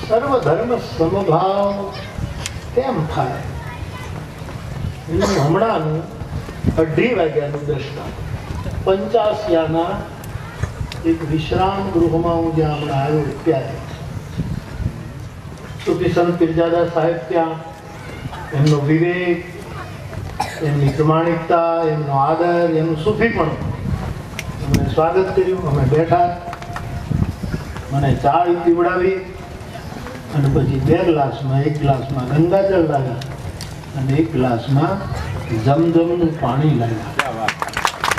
સર્વધર્મ સમભાવ કેમ થાય એનું હમણાંનું 2:30 વાગ્યાનું દ્રષ્ટાંત. પંચાસિયાના એક વિશ્રામ ગૃહમાં હું જ્યાં હમણાં આવ્યો ત્યારે સૂફી સંત પીરજાદા સાહેબ ત્યાં એમનો વિવેક, એમની પ્રમાણિકતા, એમનો આદર, એમનું સૂફીપણું એમણે સ્વાગત કર્યું. અમે બેઠા, મને ચા પીવડાવી અને પછી 2 ગ્લાસમાં, 1 ગ્લાસમાં ગંગાજળ લાવ્યા અને 1 ગ્લાસમાં જમજમનું પાણી લાવ્યા.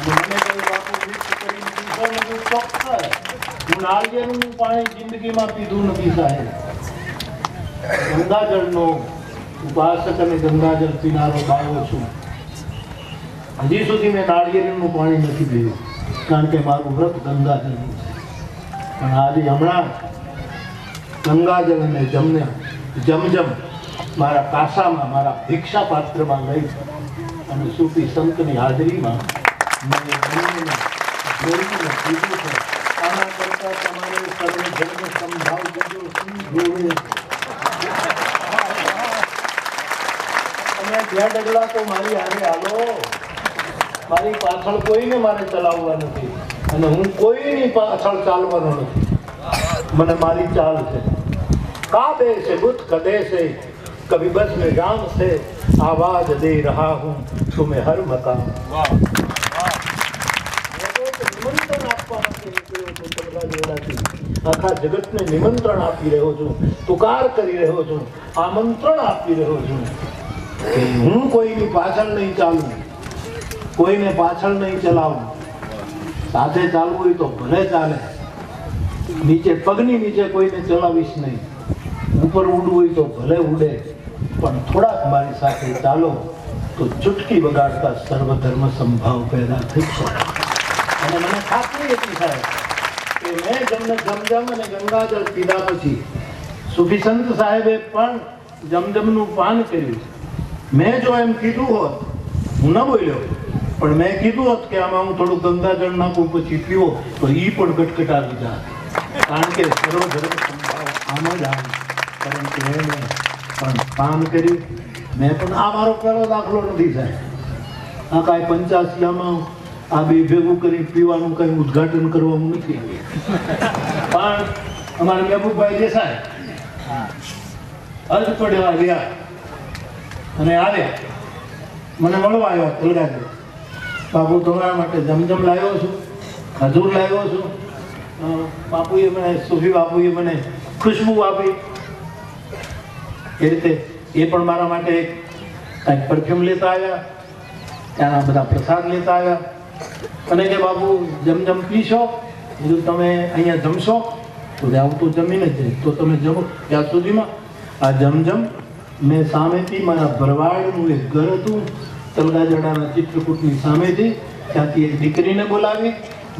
મને કહ્યું, બાપુ મિક્સ કરીને પીશો? નથી ચોક્કસ, હું નાળિયેરનું પાણી જિંદગીમાં પીધું નથી સાહેબ. ગંગાજળનો ઉપાસક અને ગંગાજળ પીનારો બાવો છું. હજી સુધી મેં નાળિયેરનું પાણી નથી પીધું, કારણ કે મારું વ્રત ગંગાજળનું છે. પણ આજે હમણાં ગંગાજળ અને જમજમ મારા કાસામાં, મારા ભિક્ષા પાત્રમાં લઈ અને સૂફી સંતની હાજરીમાં મેં જોઈને કીધું છે, આના કરતા તમારે સર્વધર્મ સમભાવ બીજો શું જોવે? તમે 2 ડગલા તો મારી હારે હાલો. મારી પાછળ કોઈને મારે ચલાવવા નથી અને હું કોઈની પાછળ ચાલવાનો નથી. મને મારી ચાલ છે. કાબે से बुत कदे से कभी बस में जान से आवाज दे रहा हूँ तुम्हें हर मकाम. નિમંત્રણ આપવા માટે નીકળ્યો છું તબલા જોડાથી. આખા જગતને નિમંત્રણ આપી રહ્યો છું, તુકાર કરી રહ્યો છું, આમંત્રણ આપી રહ્યો છું કે હું કોઈની પાછળ નહીં ચાલું, કોઈને પાછળ નહીં ચલાવું. સાથે ચાલવું હોય તો ભલે ચાલે, નીચે પગની નીચે કોઈને ચલાવીશ નહીં. ઉપર ઉડવું હોય તો ભલે ઉડે, પણ થોડાક મારી સાથે ચાલો તો ચૂટકી વગાડતા સર્વધર્મ સંભાવ પેદા થઈ શકે. અને મને ખાતરી હતી સાહેબ કે મેં જમજમ અને ગંગાજળ પીધા પછી સૂફી સંત સાહેબે પણ જમજમનું પાન કર્યું. મેં જો એમ કીધું હોત, હું ન બોલ્યો, પણ મેં કીધું હોત કે આમાં હું થોડું ગંગાજળ નાખું પછી પીવો, તો એ પણ કટકટાવી જાય. કારણ કે સર્વધર્મ સંભાવ આમ જ આવે. પરંતુ એને પણ પાન કર્યું. મેં પણ આ મારો પહેલો દાખલો નથી સાહેબ. આ કાંઈ પંચાસિયામાં આ બે ભેગું કરી પીવાનું કંઈ ઉદ્ઘાટન કરવાનું નથી. પણ અમારા મહેબૂબભાઈ દેસાઈ અર્ધ પડેલા ગયા અને આવ્યા, મને મળવા આવ્યા. તલગાજી, બાપુ તમારા માટે જમજમ લાવ્યો છું, ખજૂર લાવ્યો છું. બાપુએ મને, સૂફી બાપુએ મને ખુશ્બુ આપી. એ રીતે એ પણ મારા માટે કંઈક પરફ્યુમ લેતા આવ્યા, ત્યાંના બધા પ્રસાદ લેતા આવ્યા અને કે બાપુ જમજમ પીશો? બીજું તમે અહીંયા જમશો? તો આવું તો જમીને જ જાય, તો તમે જમો. ત્યાં સુધીમાં આ જમજમ મેં સામેથી, મારા ભરવાડનું એક ઘર હતું તલગાજડાના ચિત્રકૂટની સામેથી, ત્યાંથી એક દીકરીને બોલાવી.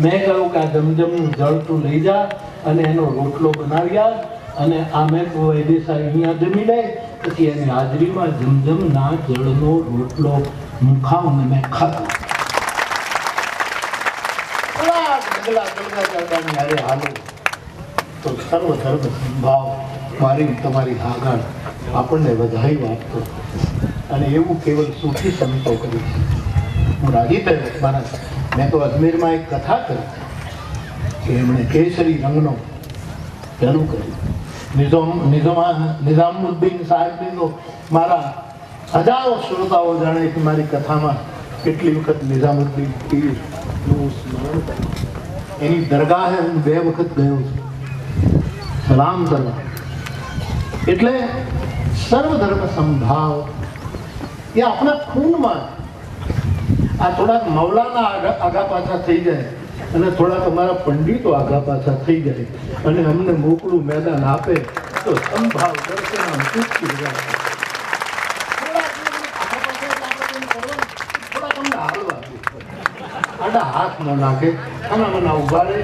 મેં કહ્યું કે આ જમજમનું જળ તું લઈ જા અને એનો રોટલો બનાવ્યા અને આ મેં દેસાઈ અહીંયા જમી લે. પછી એની હાજરીમાં જમજમના જળનો રોટલો મુખાવને મેં ખાધો. તો સર્વધર્મ સંભાવ મારી તમારી આગળ આપણને વધાઈ આપતો. અને એવું કેવલ સૂફી સંતો કરી છે. હું રાજી થયો મારા. મેં તો અજમેરમાં એક કથા કરી કે એમણે કેસરી રંગનો ચાલુ કર્યું. નિઝામુદ્દીન સાહેબની તો મારા હજારો શ્રોતાઓ જાણે કે મારી કથામાં કેટલી વખત નિઝામુદ્દીન પીરનું સ્મરણ કર્યું. એની દરગાહે હું 2 વખત ગયો છું સલામ કરવા. એટલે સર્વધર્મ સંભાવ એ આપણા ખૂનમાં. આ થોડાક મૌલાના આગા પાછા થઈ જાય અને થોડાક અમારા પંડિતો આગા પાછા થઈ જાય અને અમને મોકળું મેદાન આપે તો સંભાવ દર્શન ચૂકી જાય. થોડાક અમને હાલવા આડા હાથ ન નાખે, આના મના ઉભા રહે.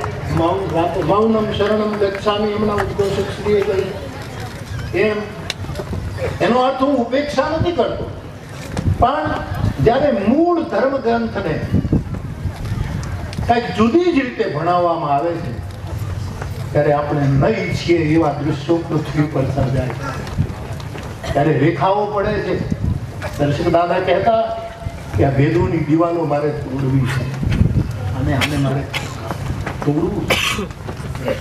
મૌનમ શરણમ ગચ્છામિ હમણાં ઉદ્ઘોષક શ્રીએ કહ્યું એમ. એનો અર્થ હું ઉપેક્ષા નથી કરતો, પણ જ્યારે મૂળ ધર્મ ગ્રંથને કંઈક જુદી જ રીતે ભણાવવામાં આવે છે ત્યારે આપણે ન ઈચ્છીએ એવા દૃશ્યો પૃથ્વી પર સર્જાય છે. ત્યારે રેખાઓ પડે છે. દર્શક દાદા કહેતા કે આ વેદોની દીવાલો મારે તોડવી છે અને આને મારે તોડવું છે.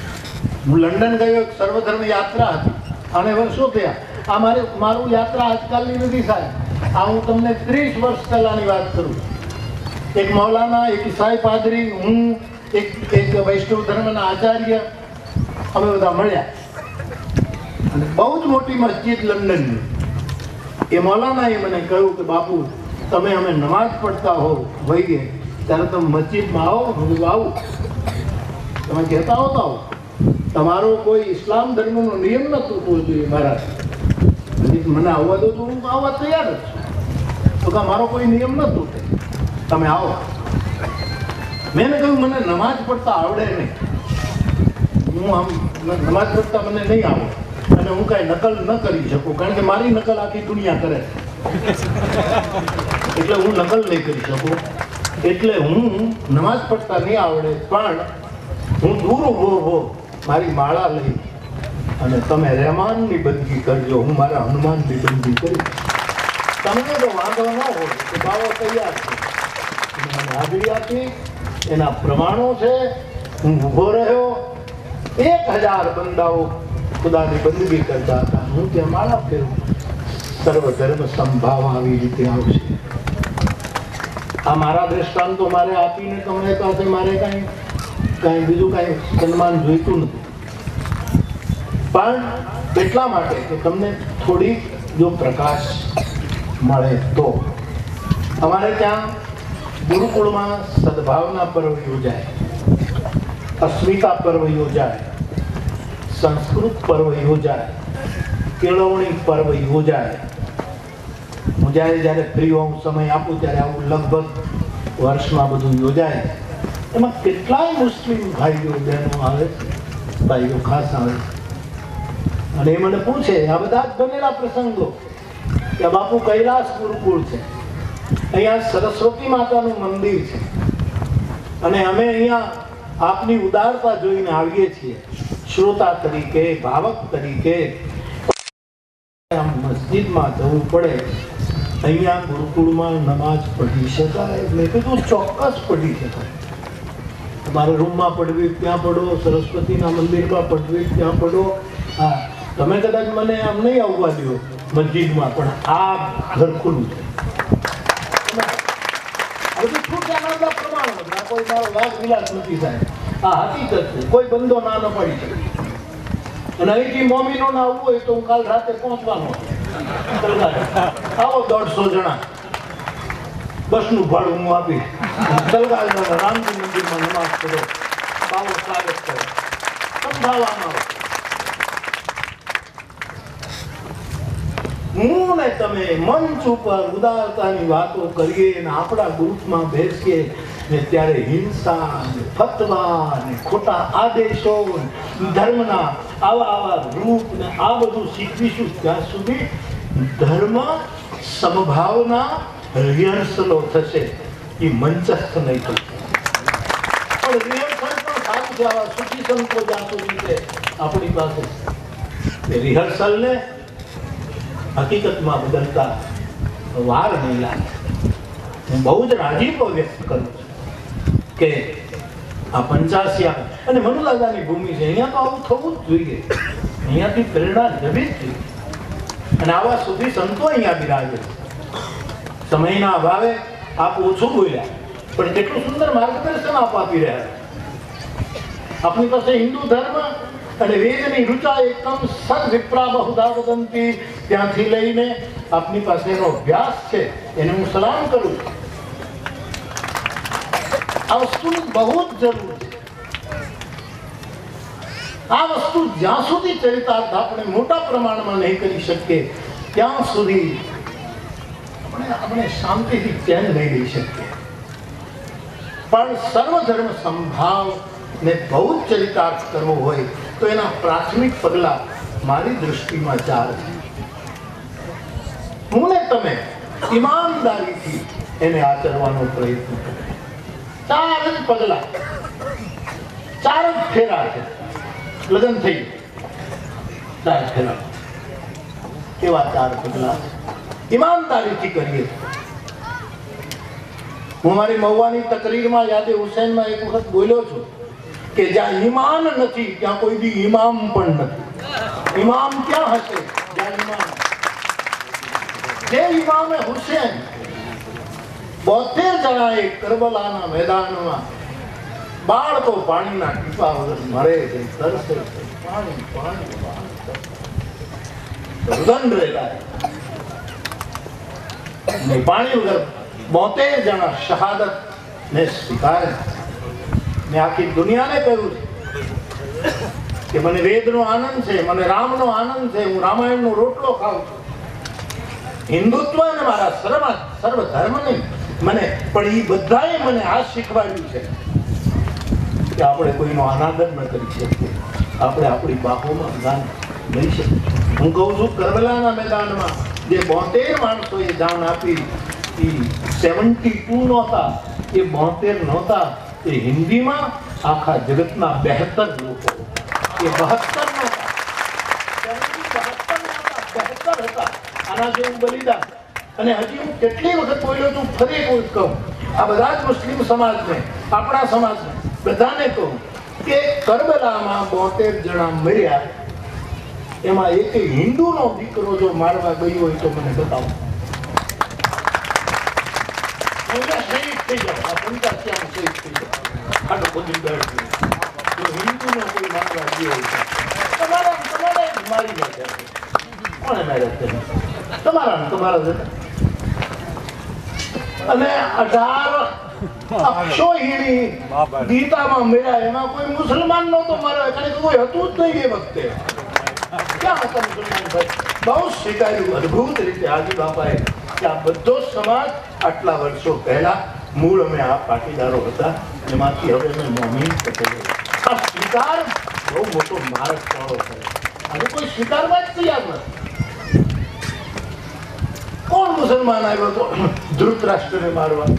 હું લંડન ગયો, એક સર્વધર્મ યાત્રા હતી, અને વર્ષો થયા. આ મારું યાત્રા આજકાલની નથી સાહેબ. આ હું તમને 30 વર્ષ પહેલાની વાત કરું. એક મૌલાના, એક ઈસાઈ પાદરી, હું, એક વૈષ્ણવ ધર્મના આચાર્ય, અમે બધા મળ્યા અને બહુ જ મોટી મસ્જિદ લંડનની. એ મૌલાનાએ મને કહ્યું કે બાપુ, તમે અમે નમાઝ પડતા હો વહીએ ત્યારે તમે મસ્જિદમાં આવો. હું આવું. તમે કહેતા હો તો આવો. તમારો કોઈ ઇસ્લામ ધર્મનો નિયમ ન તૂટવો જોઈએ મારા. મને આવવા દો તો હું આવવા તૈયાર જ છું. તો મારો કોઈ નિયમ ન તૂટે, તમે આવો. મેં કહ્યું મને નમાઝ પડતા આવડે નહીં. હું આમ નમાઝ પડતા મને નહીં આવડે અને હું કાંઈ નકલ ન કરી શકું, કારણ કે મારી નકલ આખી દુનિયા કરે એટલે હું નકલ નહીં કરી શકું. એટલે હું નમાઝ પડતા નહીં આવડે, પણ હું દૂર ઉભો મારી માળા લઈ અને તમે રહેમાનની બંદગી કરજો, હું મારા હનુમાનની બંદગી કરીશ. તમને જો વાંધો ન હોય તો બાવો તૈયાર છે. મને હાજરી આપી, એના પ્રમાણો છે. હું ઊભો રહ્યો. 1000 બંદાઓ ખુદાની બંદગી કરતા હતા. હું ત્યાં માળા ફેરું. સર્વધર્મ સંભાવ આવી રીતે આવશે. આ મારા દ્રષ્ટાંતો મારે આપીને તમને પાસે મારે કાંઈ બીજું કાંઈ સન્માન જોઈતું નથી, પણ એટલા માટે કે તમને થોડી જો પ્રકાશ મળે તો. અમારે ત્યાં ગુરુકુળમાં સદભાવના પર્વ યોજાય, અસ્મિતા પર્વ યોજાય, સંસ્કૃત પર્વ યોજાય, કેળવણી પર્વ યોજાય. હું જ્યારે ફ્રી હોઉં, સમય આપું ત્યારે આવું લગભગ વર્ષમાં બધું યોજાય. એમાં કેટલાય મુસ્લિમ ભાઈઓ બહેનો આવે, ભાઈઓ ખાસ આવે અને એ મને પૂછે, આ બધા જ બનેલા પ્રસંગો કે બાપુ કૈલાસ ગુરુકુળ છે, અહીંયા સરસ્વતી માતાનું મંદિર છે અને અમે અહીંયા આપની ઉદારતા જોઈને આવીએ છીએ શ્રોતા તરીકે, ભાવક તરીકે. મસ્જિદમાં જવું પડે, અહીંયા ગુરુકુળમાં નમાજ પઢી શકાય? મેં કીધું ચોક્કસ પઢી શકાય. તમારે રૂમમાં પડવી ત્યાં પડો, સરસ્વતીના મંદિરમાં પડવી ત્યાં પડો. હા, તમે કદાચ મને આમ નહીં આવવા દો મસ્જિદમાં, પણ આ ઘર ખુલ્લું છે. કોઈ મારો વાઘ વિલાસ નથી સાહેબ, આ હકીકત છે. કોઈ બંદો ના ન પડી શકે. અને અહીંથી મોમીનો ના આવવું હોય તો હું કાલ રાતે પહોંચવાનો. આવો 150 જણા, બસનું ભાડું હું આપી તલગાજના રામજી મંદિરમાં નમાઝ કરો, બાવો સ્વાગત કરો, સમજાવવામાં આવે. હું ને તમે મંચ ઉપર ઉદારતાની વાતો કરીએ અને આપણા ગ્રુપમાં બેસીએ ને ત્યારે હિંસા, ફતવા ને ખોટા આદેશો, ધર્મના આવા રૂપ ને આ બધું શીખવીશું ત્યાં સુધી ધર્મ સમભાવના રિહર્સલો થશે, એ મંચસ્થ નહીં થશે. પણ રિહર્સલ પણ સારું છે. આવા સુખી સંતો જ્યાં સુધી છે આપણી પાસે, રિહર્સલને હકીકતમાં બદલતા વાર નહીં લાગે. હું બહુ જ રાજીપો વ્યક્ત કરું છું કે આ 85 અને મનુદાદાની ભૂમિ છે, અહીંયા તો આવું થવું જ જોઈએ. અહીંયાથી પ્રેરણા લેવી જ જોઈએ. અને આવા સુધી સંતો અહીંયા બિરાજે. સમયના અભાવે આપ ઓછું બોલ્યા, પણ કેટલું સુંદર માર્ગદર્શન આપ આપી રહ્યા. આપણી પાસે હિન્દુ ધર્મ અને વેદની ઋચા એકદમ સદ વિપ્રા બહુધા વદંતી ત્યાંથી લઈને આપની પાસે એનો અભ્યાસ છે, એને હું સલામ કરું છું. આ વસ્તુની બહુ જ જરૂર છે. આ વસ્તુ જ્યાં સુધી ચરિતાર્થ આપણે મોટા પ્રમાણમાં નહીં કરી શકીએ ત્યાં સુધી આપણે શાંતિથી ચેન નહીં લઈ શકીએ. પણ સર્વધર્મ સંભાવ ને બહુ જ ચરિતાર્થ કરવો હોય તો એના પ્રાથમિક પગલા મારી દૃષ્ટિમાં 4 છે. હું ને તમે ઈમાનદારીથી એને આચરવાનો પ્રયત્ન કરે. 4 જ પગલા, 4 જ ફેરા છે. લગ્ન થઈ ગયું 4 ફેરા. કેવા 4 પગલા ઈમાનદારીથી કરીએ. હું મારી મહુવાની તકરીરમાં યાદે હુસૈનમાં એક વખત બોલ્યો છું કે જ્યાં ઈમાન નથી ત્યાં કોઈ બી ઇમામ પણ નથી. ઇમામ ક્યાં હશે જ્યાં ઈમાન. જે ઇમામે હુસૈન 72 જણાએ કરબલાના મેદાનમાં બાળકો પાણીના ટીપા વગર મરે છે, તરસે છે, પાણી દંડ રહેલા પાણી વગર 72 જણા શહાદત ને સ્વીકારે. મેં આખી દુનિયાને કહ્યું છે કે મને વેદનો આનંદ છે, મને રામનો આનંદ છે, હું રામાયણનો રોટલો ખાઉં છું. હિન્દુત્વ અને મારા સર્વ ધર્મ નહીં મને, પણ એ બધાએ મને આ શીખવાડ્યું છે કે આપણે કોઈનો અનાદર ન કરી શકીએ, આપણે આપણી બાહોમાં જાન લઈ શકીએ. હું કહું છું કરબલાના મેદાનમાં જે 72 માણસોએ જાન આપી, એ 72 નહોતા, એ 72 નહોતા, એ હિન્દીમાં આખા જગતના 72 લોકો, એ 72 નહોતા, 72 હતા. આના જેવું બલિદાન. અને હજી હું કેટલી વખત બોલ્યો છું, ફરી એક વખત કહું, આ બધા જ મુસ્લિમ સમાજને, આપણા સમાજને બધાને કહું કે કરબલામાં 72 જણા મર્યા, એમાં એક હિન્દુનો દીકરો જો મારવા ગયો હોય તો મને બતાવો. શહીદ થઈ જાવ, આ 85 શહીદ થઈ જાવ, ખાટો બધી દર્દ હિન્દુનો કોઈ મારવા ગયો હોય તમારા મારી જાય. કોને માર્યા છે? તમારા જ. અને 18 અક્ષોહિણી ગીતામાં મળ્યા, એમાં કોઈ મુસલમાન નહોતો માર્યો, કારણ કે કોઈ હતું જ નહીં એ વખતે. ક્યાં હતા મુસલમાન ભાઈ? બહુ સ્વીકાર્યું અદભુત રીતે હાજી બાપાએ કે આ બધો સમાજ આટલા વર્ષો પહેલા મૂળ અમે આ પાટીદારો હતા, એમાંથી હવે અમે મોમીન પટેલ. આ સ્વીકાર બહુ મોટો માર્ગ વાળો છે. આજે કોઈ સ્વીકારવા જ તૈયાર નથી. કોણ મુસલમાન આવ્યો તો ધૃતરાષ્ટ્રને મારવા?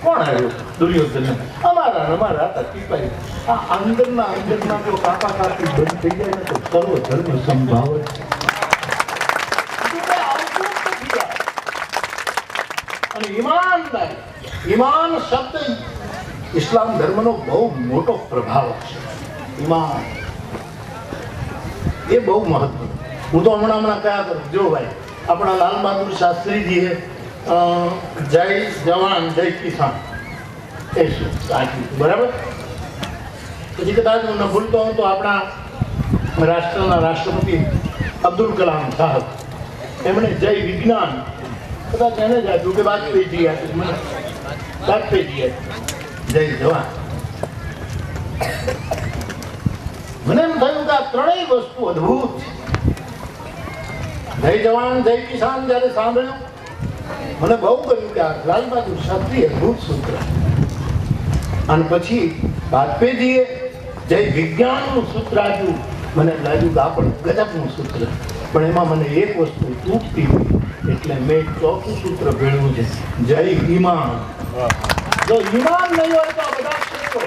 કોણ આવ્યો? દુર્યોધન. અમારા હતા ટીપાઈ. આ અંદરના જો કાપા કાપી બંધ થઈ જાય ને તો સર્વ ધર્મ સંભાવ. અને ઈમાનદારી, ઈમાન શબ્દ ઇસ્લામ ધર્મનો બહુ મોટો પ્રભાવ છે. ઈમાન એ બહુ મહત્વનું. હું તો હમણાં કયા કરું, જો ભાઈ આપણા લાલ બહાદુર શાસ્ત્રીજીએ જય જવાન જય કિસાન એ સાચું, બરાબર. પછી કદાચ હું ન ભૂલતો હોઉં તો આપણા રાષ્ટ્રના રાષ્ટ્રપતિ અબ્દુલ કલામ સાહેબ, એમણે જય વિજ્ઞાન કદાચ એને જ આપ્યું કે વાજપેયીજી આપ્યું, મને વાજપેયીજી આપ્યું જય જવાન. મને એમ થયું કે આ ત્રણેય વસ્તુ અદભુત છે. જય જવાન જય કિસાન જયારે સાંભળ્યું મને બહુ ગમ્યું કે આ લાલ બહાદુર શાસ્ત્રી અદભુત સૂત્ર. અને પછી વાજપેયીજીએ જય વિજ્ઞાનનું સૂત્ર આપ્યું, મને લાગ્યું કે આ પણ ગજબનું સૂત્ર. પણ એમાં મને એક વસ્તુ તૂટતી હતી, એટલે મેં ચોથું સૂત્ર ભેળવું છે, જય ઈમાન. જો ઈમાન નહીં હોય તો આ બધા ક્ષેત્રો,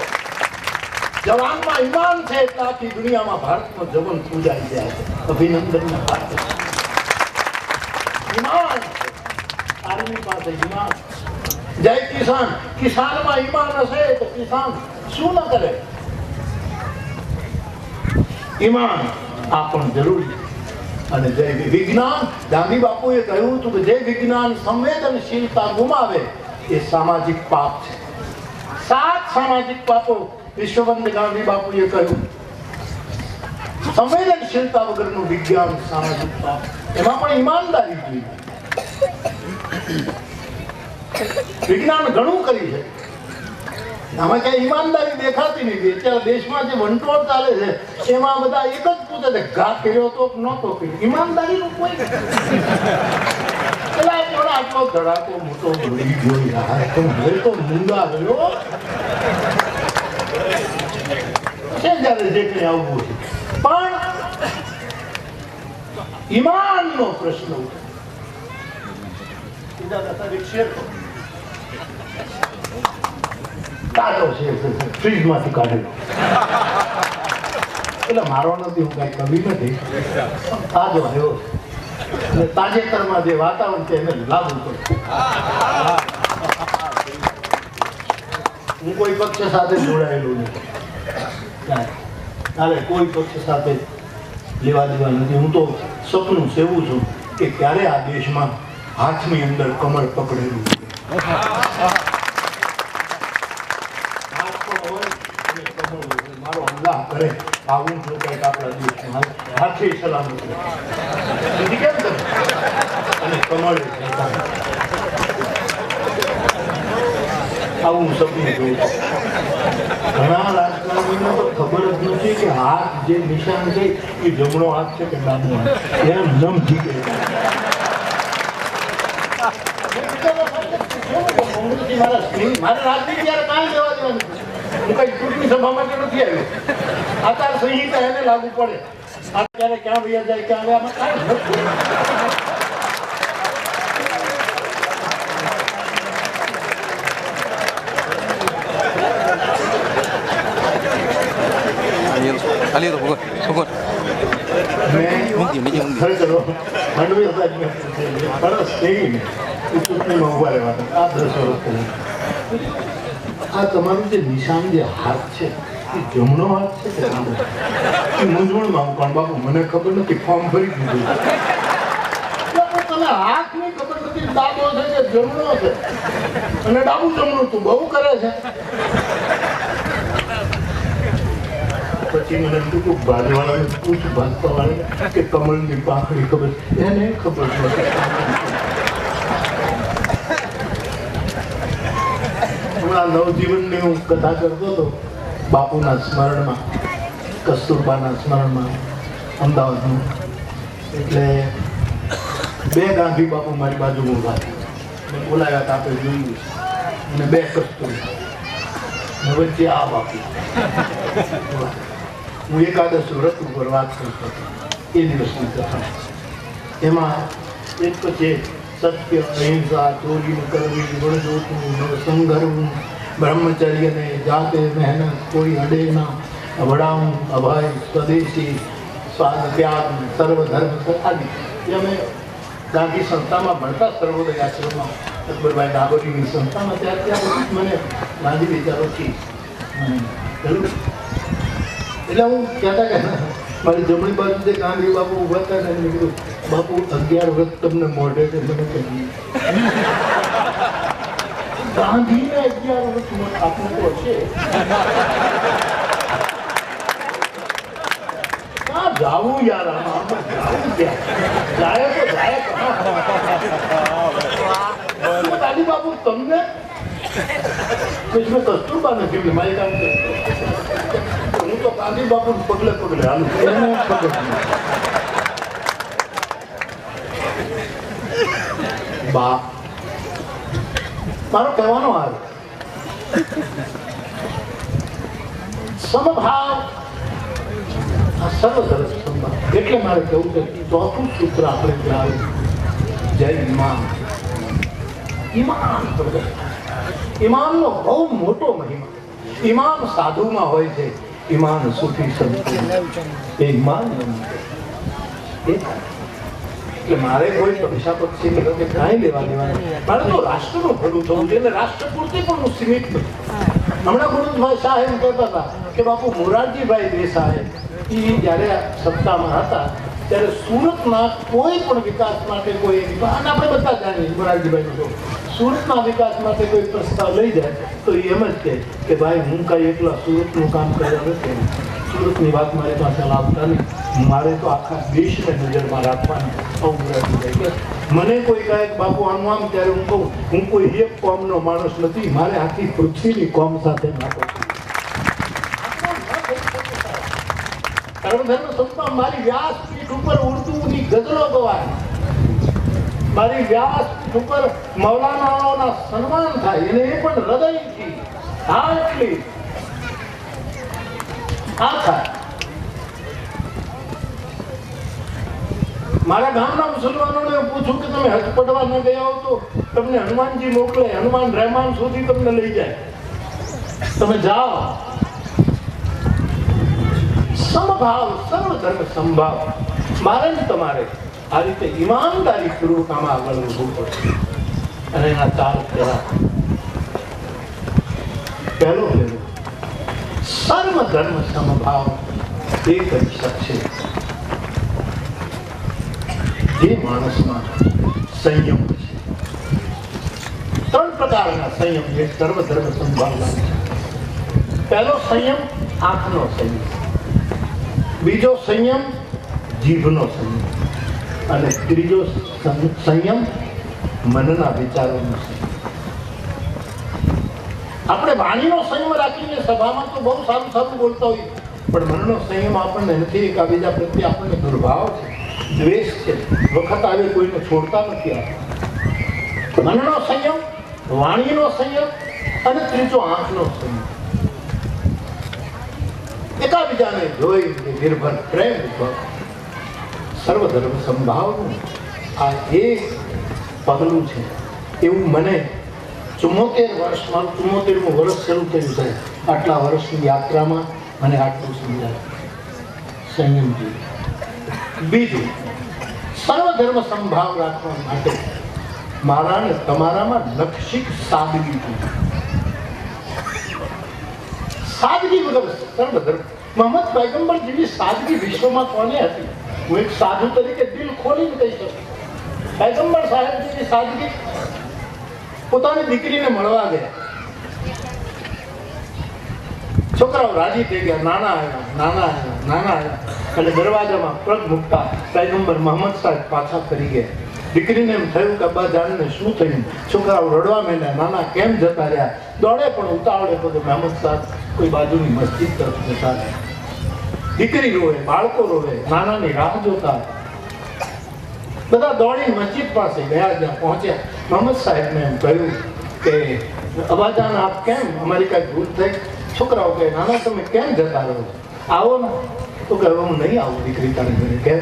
જવાનમાં ઈમાન છે એટલે આખી દુનિયામાં ભારતનો જવન પૂજાઈ જાય છે. અભિનંદનના પાત્ર ઈમાન, આર્મી પાસે ઈમાન. જય કિસાન, કિસાનમાં ઈમાન હશે તો કિસાન શું ન કરે? ઈમાન આ પણ જરૂરી. અને જય વિજ્ઞાન, ગાંધી બાપુએ કહ્યું હતું કે જે વિજ્ઞાન સંવેદનશીલતા ગુમાવે એ સામાજિક પાપ છે. 7 સામાજિક પાપો વિશ્વબંધ ગાંધી બાપુએ કહ્યું. સંવેદનશીલતા વગરનું વિજ્ઞાન સામાજિક પાપ, એમાં પણ ઈમાનદારી જોઈએ. વિજ્ઞાન ઘણું કરી છે, આમાં ક્યાંય ઈમાનદારી દેખાતી નથી. અત્યારે દેશમાં જે વંટોળ ચાલે છે એમાં બધા એક જ પૂછે છે, ઘા કર્યો તો નહોતો કર્યો. ઈમાનદારીનું કોઈ નથી. પેલા પણ આટલો ધડાકો મોટો ભરી ગયો યાર, હવે તો મૂંગા ગયો છે જયારે જે કઈ આવવું છે. પણ ઈમાનનો પ્રશ્ન કાઢો છે, ફ્રીજમાંથી કાઢેલો. એટલે મારો નથી, હું કઈ કવિ નથી, તાજો આવ્યો અને તાજેતરમાં જે વાતાવરણ છે એને લાગુ પડે. હું કોઈ પક્ષ સાથે જોડાયેલું નથી, અરે કોઈ પક્ષ સાથે લેવા દેવા નથી. હું તો સપનું સેવું છું કે ક્યારે આ દેશમાં હાથની અંદર કમળ પકડેલું મારો અલ્લાહ કરે આવું જો કંઈક આપણા દેશમાં હાથે સલામત કેમ કરે અને કમળ આવું સપનું જોઉં છું. ઘણા રાજકારણીને તો ખબર જ નથી કે હાથ જે નિશાન છે એ જમણો હાથ છે કે ડાબો હાથ, એમ નમથી કે મારે રાજનીતિ ત્યારે કાંઈ લેવા દેવાનું, હું કઈ ચૂંટણી સભા માટે નથી આવ્યો. આચાર સંહિતા એને લાગુ પડે, અત્યારે ક્યાં વૈયા જાય ક્યાં આમાં કાંઈ નથી. Ali tu pukul, pukul. Mungkin. ખરેખર માંડવી હતા સરસ એવી ચૂંટણીમાં ઉભા રહેવાના આ 10 વર્ષ આ તમારું જે નિશાન જે હાથ છે એ જમણો હાથ છે કે ડાબો? એ મૂંઝવણમાં હું પણ બાપુ મને ખબર નથી, ફોર્મ ભરી દીધું તને હાથ ની ખબર નથી ડાબો છે કે જમણો છે, અને ડાબુ જમણું તું બહુ કરે છે. પછી મને ટૂંકું બાજવાળાને પૂછ ભાજપા વાળા કે કમળની પાંખડી ખબર, એને ખબર નથી. હમણાં નવજીવનની હું કથા કરતો હતો બાપુના સ્મરણમાં, કસ્તુરબાના સ્મરણમાં અમદાવાદનું. એટલે 2 ગાંધી બાપુ મારી બાજુમાં ઉભા હતા, બોલાયા હતા, આપણે જોયું, અને 2 કસ્તુરબા વચ્ચે આ બાપુ. હું એકાદશ વ્રત ઉપર વાત કરતો હતો એ દિવસની કથા. એમાં એક પછી સત્ય, અહિંસા, ચોરી કરવી, વણજોતવું, સંઘરવું, બ્રહ્મચર્યને, જાતે મહેનત, કોઈ અડે ના, વડાવું, અભય, સ્વદેશી, સ્વાદ ત્યાગ, સર્વધર્મ આદિ. એ અમે ગાંધી સંસ્થામાં ભણતા, સર્વોદય આશ્રમમાં, અકબરભાઈ ડાબોરીની સંસ્થામાં, ત્યાં મને ગાંધી વિચારોથી એટલે હું કહેતા કે મારી જમણી બાજુ જે ગાંધી બાપુ ઉભા હતા ને મેં કીધું બાપુ 11 વ્રત તમને મોઢે છે મને કહ્યું ગાંધીને 11 વ્રત આપવું તો હશે, ક્યાં જાવું યાર, આમાં જાવું ક્યાં જાય તો જાય ગાંધી બાપુ તમને કસ્તુરબાને કેમ મારી કામ કરતો, હું તો ગાંધી બાપુ પગલે પગલે હાલું એને ખબર બા. મારો કહેવાનો હાલ સમભાવ આ સર્વધર્મ સંભાવ. એટલે મારે કહેવું છે ચોથું સૂત્ર આપણે ત્યાં જય ઇમાન. ઇમાન ઇમાનનો બહુ મોટો મહિમા. ઇમાન સાધુમાં હોય છે, ઇમાન સુફી સંત એ ઇમાન. એટલે મારે કોઈ પૈસા પક્ષીની વખતે કાંઈ લેવા દેવાનું, મારે તો રાષ્ટ્રનું ભલું થવું છે અને રાષ્ટ્ર પૂરતી પણ હું સીમિત નથી. હમણાં ગુરુભાઈ શાહ એમ કહેતા હતા કે બાપુ મોરારજીભાઈ દેસાઈ એ જ્યારે સત્તામાં હતા ત્યારે સુરતના કોઈ પણ વિકાસ માટે કોઈ, અને આપણે બધા જાણીએ મોરારજીભાઈનું, સુરતના વિકાસ માટે કોઈ પ્રસ્તાવ લઈ જાય તો એ એમ જ કહે કે ભાઈ હું કાંઈ એકલા સુરતનું કામ કર્યા નથી, સુરતની વાત મારી પાસે લાવતા નહીં, મારે તો આખા દેશને નજરમાં રાખવાની. મને કોઈ કહે બાપુ આનું આમ, ત્યારે હું કહું હું કોઈ એક કોમનો માણસ નથી, મારે આખી પૃથ્વીની કોમ સાથે નાખો. સર્વધર્મ સંસ્થા મારી વ્યાસપીઠ ઉપર ઉર્દુની ગઝલો ગવાય, મારી વ્યાસપીઠ ઉપર મૌલાનાઓના સન્માન થાય, એને એ પણ હૃદયથી. હા એટલી આ થાય. મારા ગામના મુસલમાનોને પૂછું કે તમે હજ પડવા ન ગયા હો તો તમને હનુમાનજી મોકલે, હનુમાન રહેમાન સુધી તમને લઈ જાય, તમે જાઓ. સમભાવ, સર્વ ધર્મ સંભાવ. મારે ને તમારે આ રીતે ઈમાનદારી પૂર્વક આમાં આગળ વધવું પડશે. અને એના 4 ફેરા. પહેલો ફેરો સર્વ ધર્મ સમભાવ એ કરી શકશે જે માણસમાં સંયમ છે. 3 પ્રકારના સંયમ જે સર્વ ધર્મ સંભાવના છે. પહેલો સંયમ આંખનો સંયમ, બીજો સંયમ જીભનો સંયમ, અને ત્રીજો સંયમ મનના વિચારોનો સંયમ. આપણે વાણીનો સંયમ રાખીને સભામાં તો બહુ સારું સારું બોલતા હોઈએ, પણ મનનો સંયમ આપણને નથી. એકાબીજા પ્રત્યે આપણને દુર્ભાવ છે, દ્વેષ છે, વખત આવે કોઈને છોડતા નથી આપણે. મનનો સંયમ, વાણીનો સંયમ અને ત્રીજો આંખનો સંયમ. એકાબીજાને જોઈ નિર્ભર પ્રેમ સર્વધર્મ સંભાવનું આ એક પગલું છે. એવું મને 74 વર્ષ, મારું 74મું વર્ષ શરૂ થયું છે. આટલા વર્ષની યાત્રામાં મને આટલું સમજાય સંયમ જોઈએ. બીજું, સર્વધર્મ સંભાવ રાખવા માટે મારા ને તમારામાં લક્ષિક સાદગી જોઈએ. સાદગી વગર સર્વધર્મ. મોહમ્મદ પૈગંબર જેવી સાદગી વિશ્વમાં કોને હતી? હું એક સાધુ તરીકે દિલ ખોલીને કહી શકું, પૈગંબર સાહેબ જેવી સાદગી. પોતાની દીકરીને મળવા ગયા, છોકરાઓ રાજી થઈ ગયા. નાના આવ્યા અને દરવાજામાં પગ મૂકતા પૈગંબર મોહમ્મદ સાહેબ પાછા ફરી ગયા. દીકરીને એમ થયું કે અબ્બા જાનને શું થયું? છોકરાઓ રડવા માંડ્યા. નાના કેમ જતા રહ્યા? દોડે પણ ઉતાવળે પગે મોહમ્મદ સાહેબ કોઈ બાજુની મસ્જિદ તરફ જતા રહ્યા. દીકરી રોવે, બાળકો રોવે, નાનાની રાહ જોતા. બધા દોડી મસ્જિદ પાસે ગયા. જ્યાં પહોંચ્યા, મોહમ્મદ સાહેબને એમ કહ્યું કે અબાજાન આપ કેમ? અમારી કાંઈ ભૂલ થઈ? છોકરાઓ કહે, નાના તમે કેમ જતા રહો? આવો ને. તો કહે, હું નહીં આવું દીકરી તારી ઘરે. કેમ?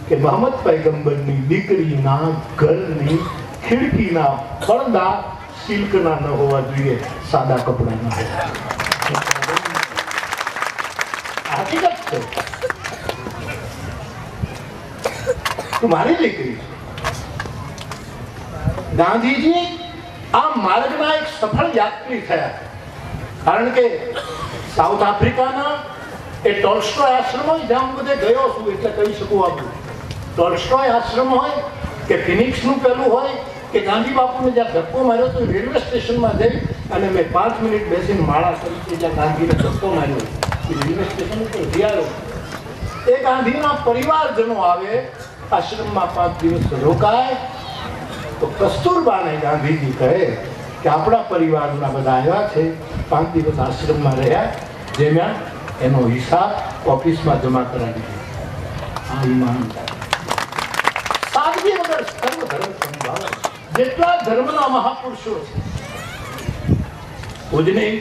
કે મોહમ્મદ પૈગંબરની દીકરીના ઘરની ખિડકીના પડદા સિલ્કના ન હોવા જોઈએ, સાદા કપડાના હોવા. હકીકત છે. મારી દીકરી. ગાંધીજી આ માર્ગના એક સફળ યાત્રી થયા. કારણ કે સાઉથ આફ્રિકાના એ ટોલ્સ્ટોય આશ્રમ હોય, જ્યાં હું બધે ગયો છું એટલે કહી શકું. આપણું ટોલ્સ્ટોય આશ્રમ હોય કે ફિનિક્સનું પેલું હોય કે ગાંધી બાપુને જ્યાં ધક્કો માર્યો તો રેલવે સ્ટેશનમાં જઈ અને મેં 5 મિનિટ બેસીને માળા કરી જ્યાં ગાંધીને ધક્કો માર્યો રેલવે સ્ટેશન ઉપર વિચારો. એ ગાંધીના પરિવારજનો આવે આશ્રમમાં 5 દિવસ રોકાય તો કસ્તુરબાને ગાંધીજી કહે કે આપણા પરિવારના બધા આવ્યા છે, 5 દિવસ આશ્રમમાં રહ્યા, જેમાં એનો હિસાબ ઓફિસમાં જમા કરાવી દે. આ ઈમાનદાર સાદગી વગર સર્વ ધર્મ સંભાવ. જેટલા ધર્મના મહાપુરુષો છે, પૂજનીય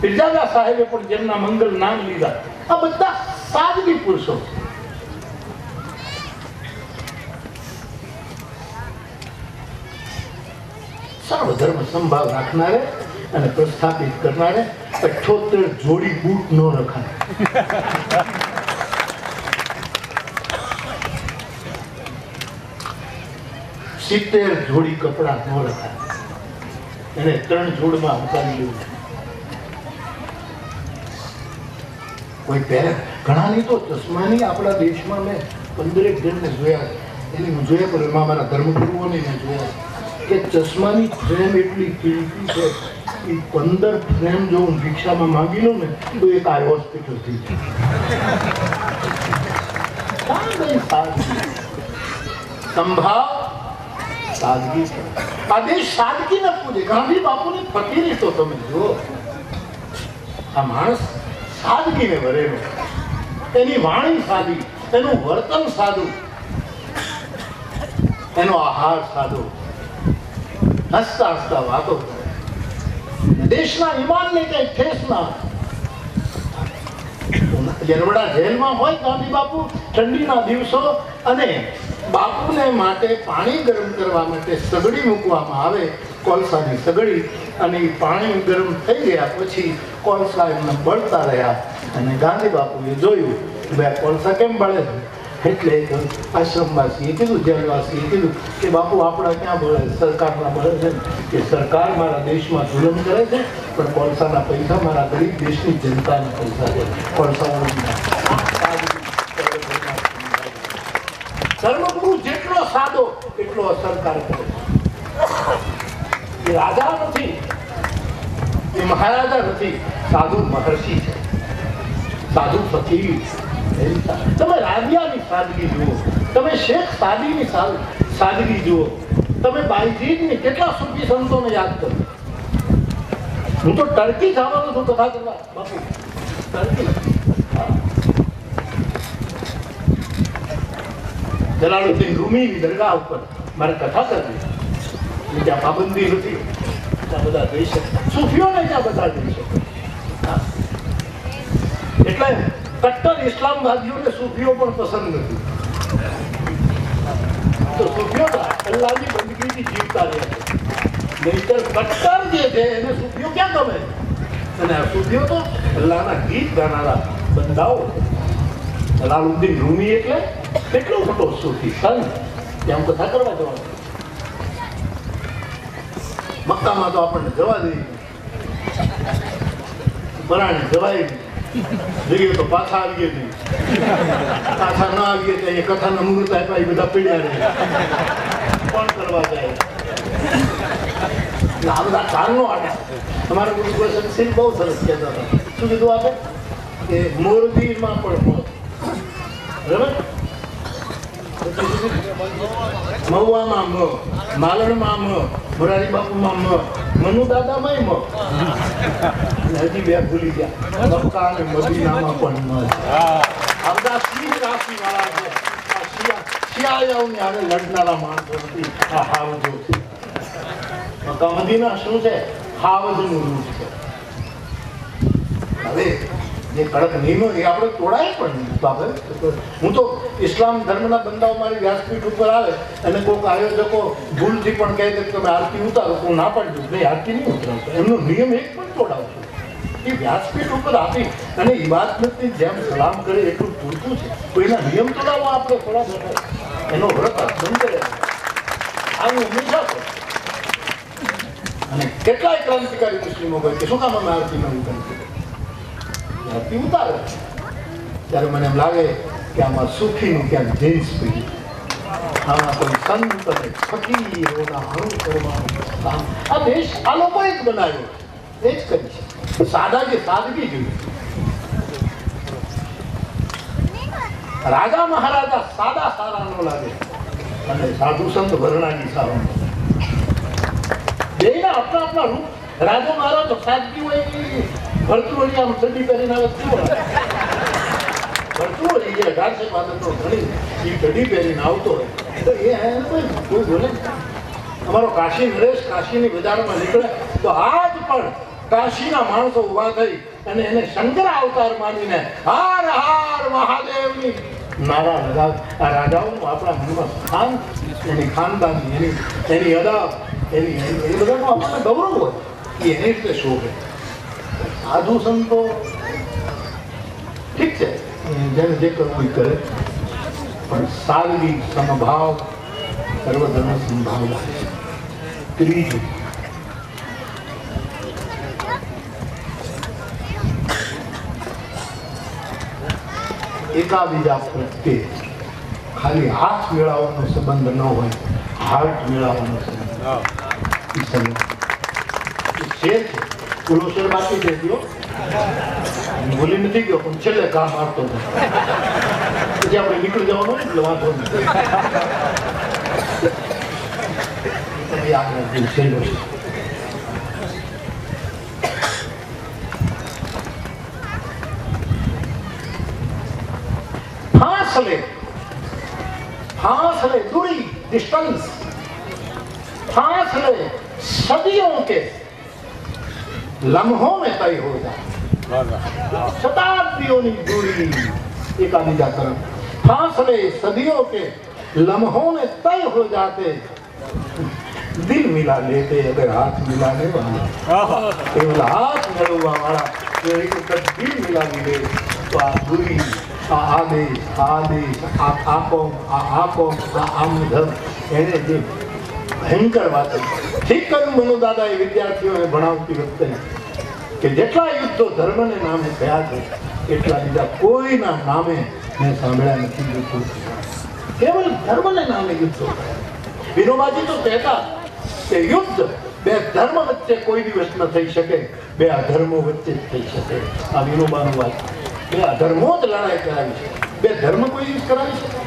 પીરજાદા સાહેબે પણ જેમના મંગલ નામ લીધા, આ બધા સાદગી પુરુષો છે. સર્વ ધર્મ સંભાવ રાખનારે અને પ્રસ્થાપિત કરનારે 78 જોડી બૂટ ન રખાય. 70 જોડી કપડા ન રખાય. એને 3 જોડમાં ઉતારી લેવું. કોઈ પહેરે ઘણાની તો ચશ્માની આપણા દેશમાં મેં 15 જણને જોયા. એની હું જોયા, પણ એમાં મારા ધર્મગુરુઓને મેં જોયા કે ચશ્માની ફ્રેમ એટલી કિંમતી છે એ 15 ફ્રેમ જો હું રિક્ષામાં માંગી લઉં ને તો એક આ હોસ્પિટલ થઈ જાય. સંભાવ સાદગી. આ દેશ સાદગી ન પૂજે. ગાંધી બાપુની ફકીરી તો તમે જુઓ. આ માણસ સાદગીને ભરેલો, એની વાણી સાદી, એનું વર્તન સાદું, એનો આહાર સાદો, હસતા હસતા વાતો કરે. દેશના ઈમાનને કઈ ઠેસ ના. યરવડા જેલમાં હોય ગાંધી બાપુ ઠંડીના દિવસો અને બાપુને માટે પાણી ગરમ કરવા માટે સગડી મૂકવામાં આવે કોલસાની સગડી અને એ પાણી ગરમ થઈ ગયા પછી કોલસા એમને બળતા રહ્યા અને ગાંધી બાપુએ જોયું કે ભાઈ કોલસા કેમ બળે છે. એટલે એક આશ્રમવાસીએ કીધું, જેલવાસીએ કીધું કે બાપુ આપણા ક્યાં બળે, સરકારના બળે છે કે સરકાર મારા દેશમાં જુલમ કરે છે પણ કોલસાના પૈસા મારા ગરીબ દેશની જનતાના પૈસા છે. કોલસાવાળા ધર્મગુરુ જેટલો સાદો એટલો અસરકારક કરે. એ રાજા નથી, એ મહારાજા નથી, સાધુ મહર્ષિ છે, સાધુ ફકીર. તમે રાબિયાની સાદગી જુઓ, તમે શેખ સાદીની સાદગી જુઓ, તમે બાયજીદની કેટલા સૂફી સંતોને યાદ કરો. હું તો ટર્કી જવાનો છું કથા કરવા બાપુ, ટર્કી. જલાલુદ્દીન રૂમીની દરગાહ ઉપર મારે કથા કરવી, ત્યાં પાબંદી નથી, ત્યાં બધા જઈ શકે, સૂફીઓને ત્યાં બધા જઈ શકે. એટલે કટ્ટર ઇસ્લામવાદીઓને સૂફીઓ પણ પસંદ નથી. તો સૂફીઓ અલ્લાહની બંદગીથી જીવતા રહે છે. નહીંતર કટ્ટર જે છે એને સૂફીઓ ક્યાં ગમે? અને આ સૂફીઓ તો અલ્લાહના ગીત ગાનારા બંદાઓ. જલાલુદ્દીન રૂમી એટલે કેટલો મોટો સૂફી સંત, ત્યાં કથા કરવા જવાનું. મક્કામાં તો આપણને જવા દઈએ, પરાણે જવાય જઈએ તો પાછા આવીએ નહીં, પાછા ના આવીએ તો એ કથાના મુહૂર્ત આપ્યા એ બધા પીડ્યા રહે. કોણ કરવા જાય? આ બધા કારનો આટા. તમારા ગુરુ સિંહ બહુ સરસ કહેતા હતા. શું કીધું આપે કે મોરબીમાં પણ મોત, બરાબર, મહુવામાં મ, માલણમાં મ, મોરારી બાપુમાં મ, મનુ દાદામાં મ, હજી બે ભૂલી ગયા, મક્કા અને મદીનામાં પણ મ. આ બધા સિંહ રાશિ વાળા છે. આ શિયાળાઓની હારે લડનારા માણસો નથી. આ હાવજો છે. મક્કા મદીના શું છે? હાવજનું રૂપ છે. હવે જે કડક નિયમો એ આપણે તોડાય પણ નહીં બાબત. હું તો ઇસ્લામ ધર્મના બંદાઓ મારી વ્યાસપીઠ ઉપર આવે અને કોઈક આયોજકો ભૂલથી પણ કહે કે તમે આરતી ઉતારો, હું ના પાડી દઉં, નહીં આરતી નહીં ઉતરાવતો. એમનો નિયમ એક પણ તોડાવશો. એ વ્યાસપીઠ ઉપર આપી અને ઇબાદતની જેમ સલામ કરે એટલું પૂરતું છે. કોઈના નિયમ તોડાવવા આપણે થોડા બધા એનો વ્રત બંધ કરે આવું હંમેશા છે. અને કેટલાય ક્રાંતિકારી મુસ્લિમો કહે કે શું કામ અમે આરતી ન ઉતારી? આરતી ઉતારે ત્યારે મને એમ લાગે કે આમાં સુખીનું ક્યાંક જીન્સ પડી, આમાં કોઈ સંત અને ફકીરોના અનુકરણનું કામ. આ દેશ આ લોકોએ જ બનાવ્યો, એ જ કરી છે. સાદાગી જોઈએ. રાજા મહારાજા સાદા સારા ન લાગે અને સાધુ સંત વર્ણાની સારા. બેના આપણા આપણા રૂપ. રાજા મહારાજ તો સાદગી હોય ભરતુઓની આમ ચડી કરીને આવે કેવો ભરતુઓની જે 1800 પાદતો ઘણી એ ચડી પહેરીને આવતો હોય તો એ કોઈ બોલે. અમારો કાશી નરેશ કાશીની બજારમાં નીકળે તો આજ પણ કાશીના માણસો ઉભા થઈ અને એને શંકર અવતાર માનીને હાર હાર મહાદેવની નારા લગાવ. આ રાજાઓનું આપણા મનમાં સ્થાન, એની ખાનદાની, એની અદા, એની એ બધાનું આપણને ગૌરવ હોય એ એની રીતે શોભે. સાધુ સંતો ઠીક છે, જેને જે કરવું એ કરે, પણ સાદગી, સમભાવ, સર્વધર્મ સંભાવ. ત્રીજું, એકાબીજા પ્રત્યે ખાલી હાથ મેળવવાનો સંબંધ ન હોય, હાર્ટ મેળવવાનો સંબંધ. શેર છે, પૂરો શેર બાકી છે, ભૂલી નથી ગયો પણ છેલ્લે કામ મારતો હતો. પછી આપણે નીકળી જવાનું એટલે વાંધો નથી. યાદ રાખજો, છેલ્લો છે. फासले दूरी, डिस्टेंस, फासले सदियों के लम्हों में तय हो जाए. शताब्दियों की दूरी एकाबीजा तरफ, फासले सदियों के लम्हों में तय हो जाते. दिल मिला लेते अगर हाथ मिलाने वाला केवल हाथ मिलवा वाला एक वक्त दिल मिलाવી લે તો આ ગુરી આ આદેશ આપો આ આમ ધર્મ એને જે ભયંકર વાત ઠીક કર્યું મનુ દાદાએ વિદ્યાર્થીઓને ભણાવતી વખતે કે જેટલા યુદ્ધો ધર્મને નામે થયા છે એટલા બીજા કોઈના નામે મેં સાંભળ્યા નથી યુદ્ધો કેવલ ધર્મને નામે યુદ્ધો વિનોબાજી તો કહેતા કે યુદ્ધ બે ધર્મ વચ્ચે કોઈ દિવસ ન થઈ શકે, બે અધર્મો વચ્ચે જ થઈ શકે. આ વિનોબાનું વાત. બે અધર્મો જ લડાઈ કરાવી છે, બે ધર્મ કોઈ દિવસ કરાવી શકે?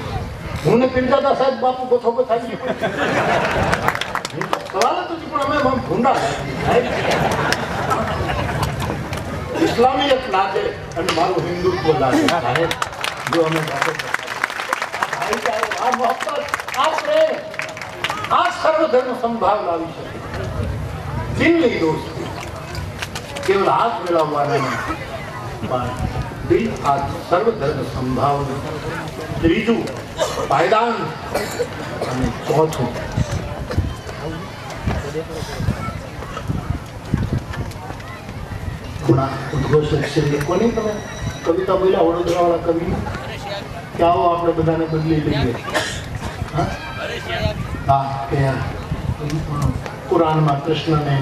હું ને પીરજાદા સાહેબ બાપુ ગોથો ગોથાવી સવાલ જ નથી, પણ અમે ભૂંડા ઇસ્લામિયત લાગે અને મારું હિન્દુત્વ લાગે સાહેબ. જો અમે આ મોહબ્બત, આ પ્રેમ, આ સર્વધર્મ સંભાવ લાવી શકે. દિલની દોસ્તી કેવલ હાથ મિલાવવાના દિલ આ સર્વધર્મ સંભાવ. ત્રીજું પાયદાન અને ચોથું ઉદ્ઘોષક શ્રી કોની તમે કવિતા બોલ્યા વડોદરા વાળા કવિ કે આવો આપણે બધાને બદલી લઈએ. હા કે કુરાનમાં કૃષ્ણને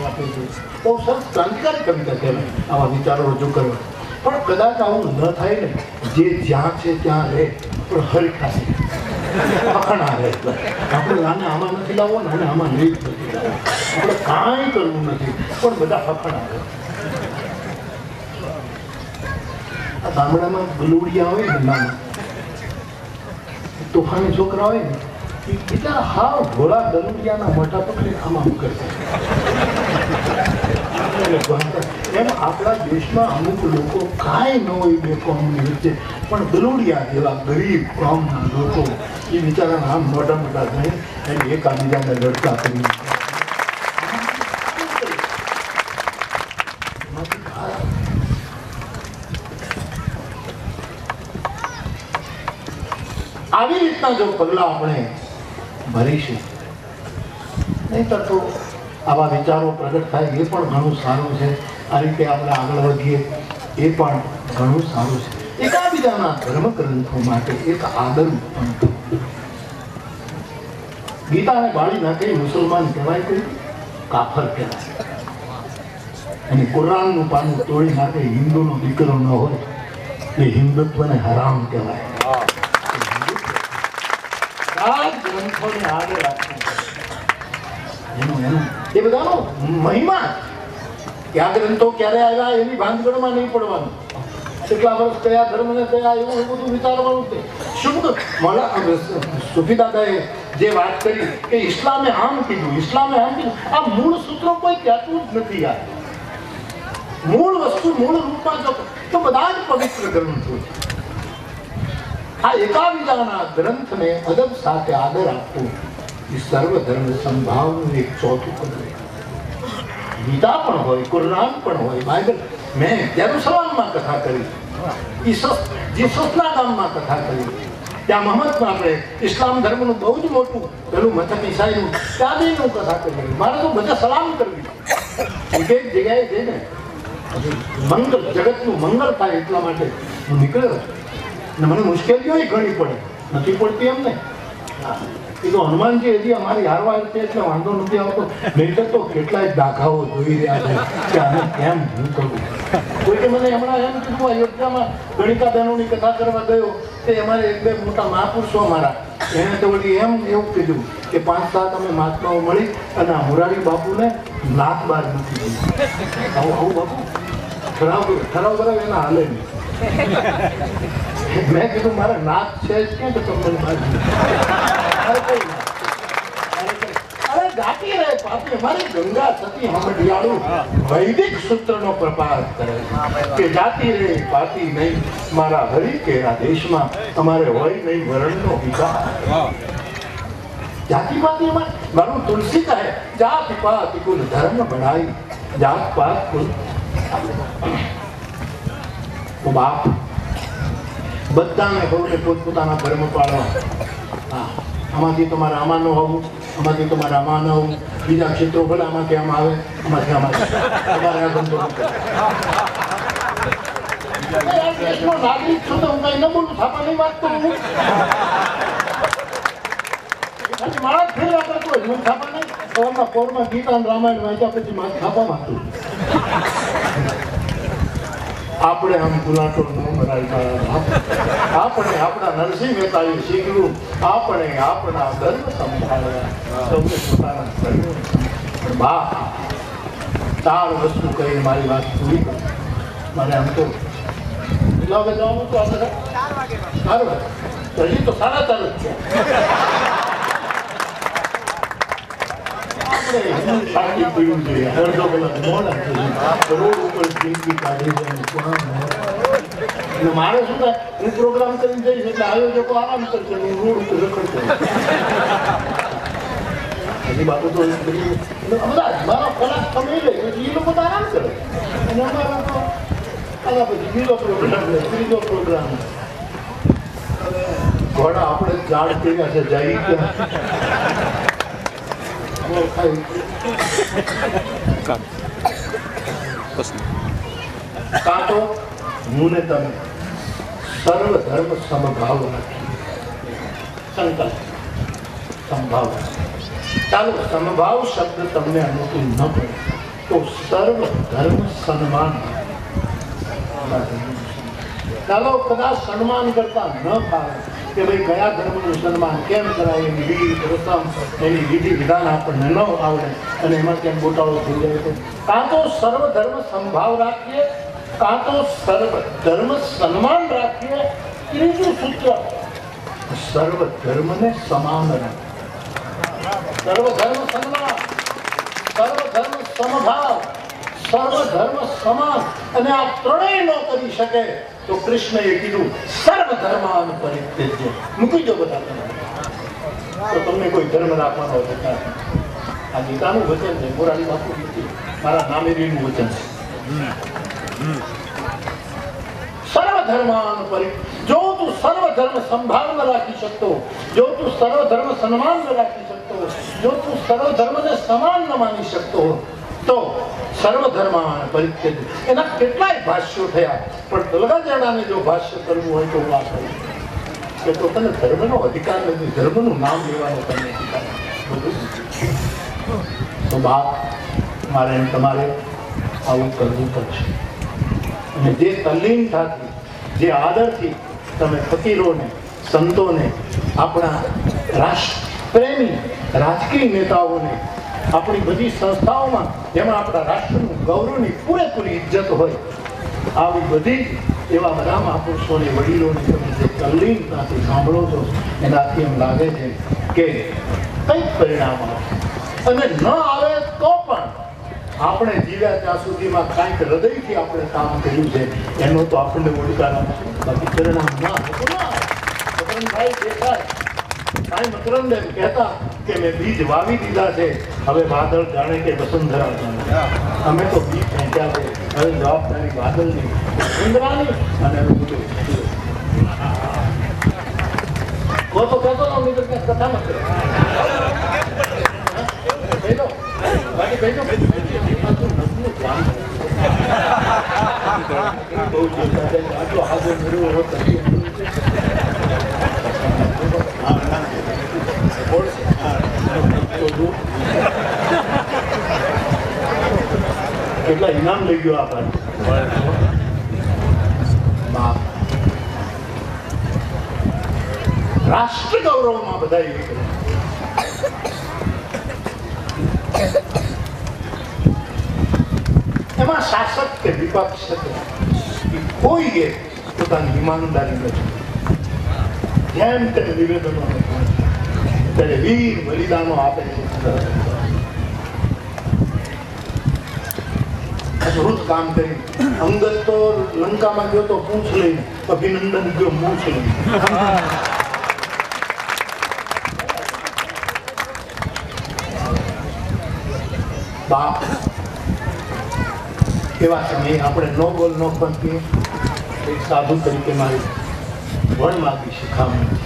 આપે છે. બહુ સરસ ક્રાંતિકારી કવિતા કહેવાય આવા વિચારો રજૂ કરવા. પણ કદાચ આવું ન થાય ને, જે જ્યાં છે ત્યાં રહે પણ હરખા છે, અખણા રહે. આપણે આને આમાં નથી લાવવો ને આને આમાં નહીં નથી લાવવો, આપણે કાંઈ કરવું નથી પણ બધા અખણા રહે. આ ગામડામાં બલુડિયા હોય ને, નાના તોફાની છોકરા હોય ને, બિચારા હાવ ઘોડા દલુડિયાના મોટા પકડી આમાં મૂકે છે. એમ આપણા દેશમાં અમુક લોકો કાંઈ ન હોય બે કોમની વચ્ચે, પણ દલુડિયા જેવા ગરીબ કોમના લોકો એ બિચારાના આમ મોટા મોટા થાય અને એકાબીજાને લડતા કરી. આવી રીતના જો પગલાં આપણે ભરીશું, નહીંતર તો આવા વિચારો પ્રગટ થાય એ પણ ઘણું સારું છે. આ રીતે આપણે આગળ વધીએ એ પણ ઘણું સારું છે. એકાબીજાના ધર્મ ગ્રંથો માટે એક આદર ઉત્પન્ન થયું. ગીતાને બાળી નાખે મુસલમાન કહેવાય, કોઈ કાફર કહેવાય. અને કુરાનનું પાનું તોડી નાખે હિન્દુનો દીકરો ન હોય એ હિન્દુત્વને હરામ કહેવાય. ગ્રંથોને આગળ રાખવું એ બધાનો મહિમા. ક્યાં ગ્રંથો ક્યારે આવ્યા એની ભાંગગણમાં નહીં પડવાનું, કેટલા વર્ષ કયા ધર્મને કયા એવું એ બધું વિચારવાનું છે. સુફી દાદાએ જે વાત કરી કે ઇસ્લામે આમ કીધું, ઇસ્લામે આમ કીધું, આ મૂળ સૂત્રો કોઈ કહેતું જ નથી. યાર મૂળ વસ્તુ મૂળ રૂપમાં જો તો બધા જ પવિત્ર ગ્રંથો છે. આ એકાબીજાના ગ્રંથને અદબ સાથે આદર આપવો એ સર્વધર્મ સંભાવનું એક ચોથું પગલું. ગીતા પણ હોય, કુરાન પણ હોય, બાઇબલ. મેં જેરુસલામમાં કથા કરી, જીસસના ગામમાં કથા કરી, ત્યાં મહમ્મદમાં આપણે ઇસ્લામ ધર્મનું બહુ જ મોટું પેલું મથક ઈસાઈનું ત્યાંનું કથા કરી. મારે તો બધા સલામ કરવી, એક એક જગ્યાએ જઈને મંગળ, જગતનું મંગળ થાય એટલા માટે હું નીકળ્યો. ને મને મુશ્કેલીઓ ઘણી પડે, નથી પડતી એમ ને. એ તો હનુમાનજી હજી અમારી હારવાર છે એટલે વાંધો નથી આવતો. નહીંતર તો કેટલાય દાખાઓ જોઈ રહ્યા છે કે આને કેમ હું કરું. કોઈને મને હમણાં એમ કીધું, અયોધ્યામાં ગણિકા બહેનોની કથા કરવા ગયો તે અમારે એક બે મોટા મહાપુરુષો અમારા, એને તો વળી એમ એવું કીધું કે 5-7 અમે મહાત્માઓ મળી અને આ મોરારી બાપુને નાક બાર નથી દીધું. આવું બાપુ ઠરાવ બરાબર એના હાલે નહીં. મેં કીધું મારે નાક છે જ કેમ કે તમને બાજુ અરે ગાતી રહે પાપી. અમારી ગંગા સતી હમડિયાળુ વૈદિક સૂત્રનો પ્રપાત કરે કે જાતી રહે પાતી નહીં મારા હરિ કેરા દેશમાં અમારે હોય નહીં વર્ણનો વિકાર. જાતિ પાતી એમાં મારું તુલસી કહે જાતિ પાત કુલ ધર્મ बढ़ाई જાત પાત કુલ. બાપ બધાને બહુને પોતપોતાના ધર્મ પાળવા. હા આમાંથી તમારે આમાં ન હોવું, આમાંથી તમારે આમાં ન હોવું, બીજા ક્ષેત્રો ભલે આમાંથી આમાં આવે, આમાંથી તમારે આ ધંધો દેશનો નાગરિક છું તો હું કઈ ન બોલું, છાપા નહીં વાંચતો હું. માણસ ફેરવા કરતો હોય, હું છાપા નહીં. સવારના પોરમાં ગીતા અને રામાયણ વાંચ્યા પછી મારે છાપા વાંચું. આપણે આમ ગુલાટો ન મરાય. આપણે આપણા નરસિંહ મહેતાએ શીખવું, આપણે આપણા ધર્મ સંભાળવા, સૌને પોતાના ધર્મ. બા 4 વસ્તુ કહીને મારી વાત પૂરી કરું. મારે આમ તો કેટલા વાગે જવાનું હતું આપણે? 4 વાગે. હજી તો 4:30 જ છે. શાંતિ પીવું જોઈએ. અડધો કલાક મોડા રોડ ઉપર જિંદગી કાઢી જાય. મારે શું થાય, હું પ્રોગ્રામ કરીને જઈશ એટલે આયોજકો આરામ કરશે, હું રોડ ઉપર રખડતો. હજી બાબતો મારા કલાક સમય લે પછી એ લોકો તો આરામ કરે અને અમારા તો પછી બીજો પ્રોગ્રામ લે, ત્રીજો પ્રોગ્રામ. ઘોડા આપણે ઝાડ કર્યા છે જઈ ગયા. કાં તો હું ને તમે સર્વ ધર્મ સમભાવ રાખીએ. સંકલ્પ સંભાવ. ચાલો સમભાવ શબ્દ તમને અનુકૂળ ન પડે તો સર્વ ધર્મ સન્માન. ચાલો કદાચ સન્માન કરતા ન ફાવે કે ભાઈ કયા ધર્મનું સન્માન કેમ કરાય, એની વિધિ રસમ, એની વિધિ વિધાન આપણને ન આવડે અને એમાં કેમ ગોટાળો થઈ જાય તો કાં તો સર્વ ધર્મ સંભાવ રાખીએ, કાં તો સર્વ ધર્મ સન્માન રાખીએ. ત્રીજું સૂત્ર સર્વ ધર્મને સમાન રાખીએ. સર્વ ધર્મ સન્માન, સર્વ ધર્મ સમભાવ, સર્વ ધર્મ સમાન. અને આ ત્રણેય ન કરી શકે તો કૃષ્ણએ કીધું સર્વ ધર્માન પરિત્યજ્ય. મૂકી દો બધા ધર્મ. તો તમને કોઈ ધર્મ રાખવાનો અધિકાર નથી. આ ગીતાનું વચન છે, મોરારી બાપુ મારા નામેરીનું વચન છે. સર્વ ધર્માન પરિ. જો તું સર્વ ધર્મ સંભાવ ન રાખી શકતો, જો તું સર્વ ધર્મ સન્માન ન રાખી શકતો, જો તું સર્વ ધર્મને સમાન ન માની શકતો તો સર્વ ધર્માન પરિત્યજ. એના કેટલાય ભાષ્યો થયા, પણ દલગાજાણાને જો ભાષ્ય કરવું હોય તો વાત કરી કે તો તને ધર્મનો અધિકાર નથી, ધર્મનું નામ લેવાનો તને અધિકાર નથી. તો બાપ મારે તમારે આવું કરવું પડશે. અને જે તલ્લીનતાથી, જે આદરથી તમે ફકીરોને, સંતોને, આપણા રાષ્ટ્રપ્રેમી રાજકીય નેતાઓને, આપણી બધી સંસ્થાઓમાં જેમાં આપણા રાષ્ટ્રનું ગૌરવની પૂરેપૂરી ઇજ્જત હોય, આવી બધી એવા બધા મહાપુરુષોને, વડીલોને તમે જે તલ્લીનતાથી સાંભળો છો એનાથી એમ લાગે છે કે કંઈક પરિણામ આવે. અને ન આવે તો પણ આપણે જીવ્યા ત્યાં સુધીમાં કાંઈક હૃદયથી આપણે કામ કર્યું છે એનો તો આપણને ઓળખાણ આપશે. બાકી પરિણામ ના મકરંદભાઈ દેખાય કાંઈ મકરંદ એમ કહેતા કે મેં બીજ વાવી દીધા છે, હવે વાદળ જાણે કે વસુંધરા જાણે. અમે તો બીજ ફેંક્યા છે, હવે જવાબદારી વાદળની, વસુંધરાની. અને હવે બધું કહો તો કહેતો ના નહીં તો ક્યાંક કથા નથી. બાકી કહેજો બહુ આટલો હાજર મેળવ્યો કેટલા ઇનામ લઈ ગયો આ રાષ્ટ્ર ગૌરવમાં બધા એવી કરે. એમાં શાસક કે વિપક્ષ કોઈ પોતાની ઈમાનદારી નથી. જેમ તેમ નિવેદનો ત્યારે વીર બલિદાનો આપે છે. અદભુત કામ કરી. અંગદ તો લંકામાં ગયો તો પૂંછ લઈને, અભિનંદન ગયો મૂછ લઈને. બાપ એવા સમયે આપણે નો બોલ નો પણ એક સાધુ તરીકે મારી વણ માગી શીખામણી.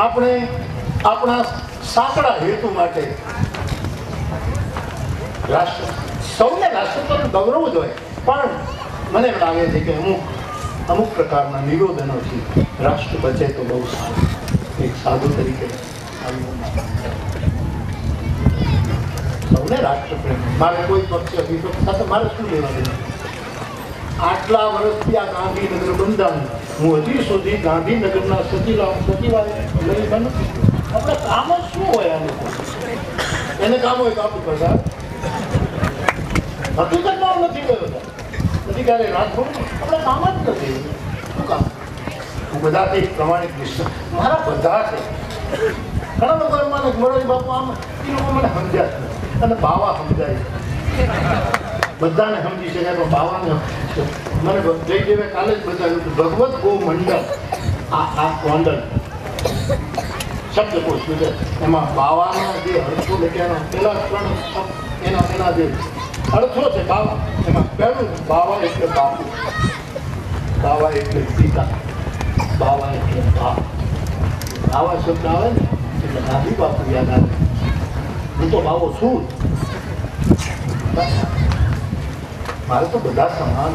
આપણે આપણા સાંકડા હેતુ માટે સૌને રાષ્ટ્ર પર ગૌરવ જ હોય, પણ મને એમ લાગે છે કે અમુક પ્રકારના નિવેદનોથી રાષ્ટ્ર બચે તો બહુ સારું. એક સાધુ તરીકે સૌને રાષ્ટ્રપ્રેમ. મારે કોઈ પક્ષ વિપક્ષ સાથે મારે શું લેવા દેવું? આટલા વર્ષથી આ ગાંધીનગર બંધાયું, હું હજી સુધી ગાંધીનગરના સચિવાલય આપણે કામ જ શું હોય? આ લોકો એને કામ હોય કામ કરતા હકીકતમાં નથી ગયો, નથી ક્યારે રાજભવન આપણે કામ જ નથી. શું કામ? હું બધાથી પ્રમાણિક વિશ્વાસ મારા બધા છે. ઘણા લોકો એમ માને મોરારી બાપુ આમ, એ લોકો મને સમજ્યા છે અને બાવા સમજાય. બધાને સમજી શકાય પણ બાવાને મને જયદેવે કાલે જ બતાવ્યું કે ભગવત ગો મંડળ આ ગોંડલ શબ્દકોશ છે, એમાં બાવાના જે અર્થો લખ્યા પેલા 3 એના જે અર્થો છે બાવા, એમાં પહેલું બાવા એટલે બાપુ, બાવા એટલે પિતા, બાવા એટલે બાપ. બાવા શબ્દ આવે ને એટલે ગાંધી બાપુ યાદ આવે. હું તો બાવો છું, મારે તો બધા સમાન,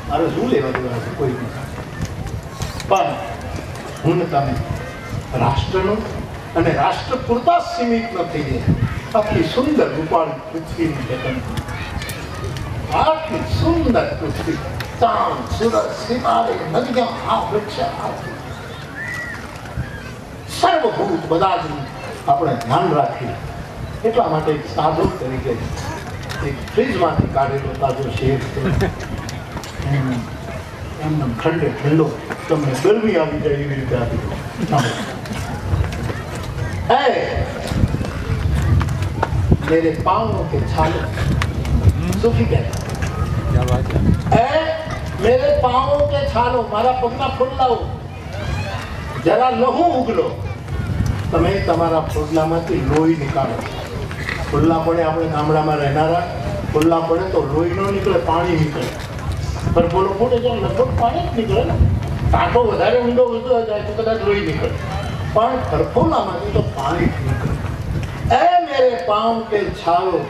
મારે શું લેવા દેવા છે કોઈ નહીં. પણ હું ને તમે રાષ્ટ્રનું અને રાષ્ટ્ર પૂરતા સીમિત નથી જાય. આટલી સુંદર રૂપાળી પૃથ્વીની જતન, આટલી સુંદર પૃથ્વી, ચાંદ, સૂરજ, સિતારે, નદીઓ, આ વૃક્ષ, સર્વભૂત બધા જ આપણે ધ્યાન રાખીએ. એટલા માટે એક સાધુ તરીકે એક ફ્રીજમાંથી કાઢેલો તાજો શેર છે, એમને ઠંડો તમને ગરમી આવી જાય એવી રીતે આપી દો. मेरे पाँव के छाले सूफी कहता है, मेरे पाँव के छालो, मारा पगना फूलाओ, जरा लहू उगलो. તમે તમારા ફૂડલામાંથી લોહી નીકાળો. ફૂડલા પડે, આપણે ગામડામાં રહેનારા ફૂડલા પડે તો લોહી ન નીકળે, પાણી નીકળે. પણ બોલો ફૂટે જાય લગભગ પાણી જ નીકળે ને. કાંટો વધારે ઊંડો વધતો જાય તો કદાચ લોહી નીકળે, પણ ફરફોલામાંથી તો પાણી જ નીકળે. ए मेरे पाँव के छालो,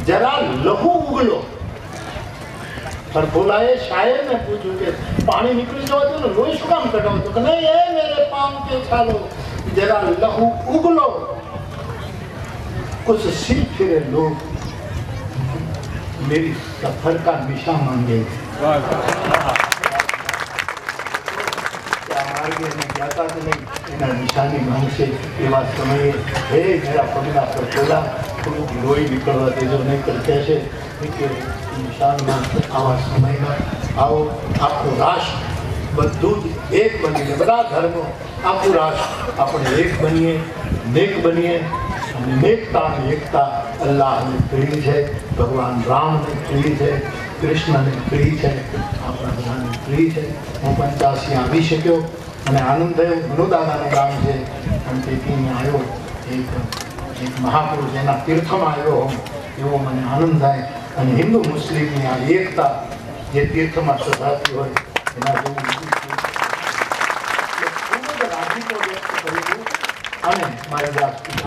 जरा लहू उगलो. फरफोलाए शायर ने पूछू કે પાણી નીકળી જવા તો લોહી શું કામ કઢાવો? તો કે નહીં, એ મેરે પાँव के छालो, जरा लहू उगलो, कुछ सीख फिरे लोग, मेरी सफर का निशा मांगे. જ્ઞાતા તો નહીં, એના નિશાની માંગશે. એવા સમયે હે મેરા પગના પર પેલા થોડુંક લોહી નીકળવા દેજો, નહીં કરતા છે કે નિશાન માંગશે. આવા સમયમાં આવો આખું રાષ્ટ્ર બધું જ એક બનીને, બધા ધર્મો, આખું રાષ્ટ્ર આપણે એક બનીએ, નેક બનીએ. અને નેકતા અને એકતા અલ્લાહને પ્રિય છે, ભગવાન રામને પ્રિય છે, કૃષ્ણને પ્રિય છે, આપણા બધાને પ્રિય છે. હું 85 આવી શક્યો અને આનંદ થયો. મનુદાદાનું ગામ છે અને તેથી આવ્યો, એક મહાપુરુષ એના તીર્થમાં આવ્યો હોઉં એવો મને આનંદ થાય. અને હિન્દુ મુસ્લિમની આ એકતા જે તીર્થમાં શોધાતી હોય એના જેવું ખૂબ જ રાજીપો વ્યક્ત કર્યું. અને મારી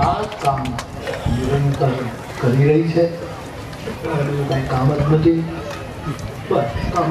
આ કામ નિરંતર કરી રહી છે. કંઈ કામ જ નથી, બસ કામ